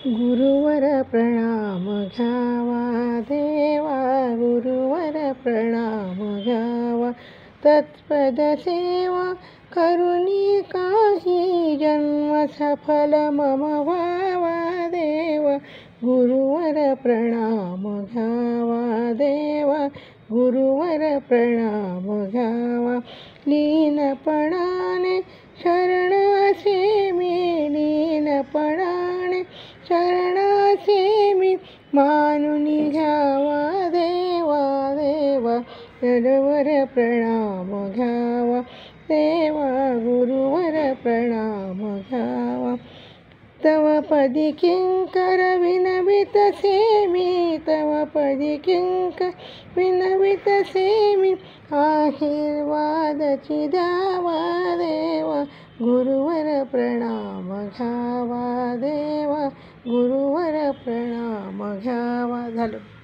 गुरुवर प्रणाम घ्यावा देवा, गुरुवर प्रणाम घ्यावा. तत्पद सेवा करुणी काही जन्म सफल मम व्हावा देवा. गुरुवर प्रणाम घ्यावा देवा, गुरुवर प्रणाम घ्यावा. लीनपणाने शरण असे मी, लीनपणाने शरणासे मी. मानून घ्यावा देवा देवा, गुरुवर प्रणाम घ्यावा देवा, गुरुवर प्रणाम घ्यावा. तव पदी किंकर विनवितसे मी, तव पदी किंकर विनवितसे मी. आशीर्वादची द्यावा देवा, गुरुवर प्रणाम घ्यावा देवा, गुरुवर प्रणाम घ्यावा. झालं.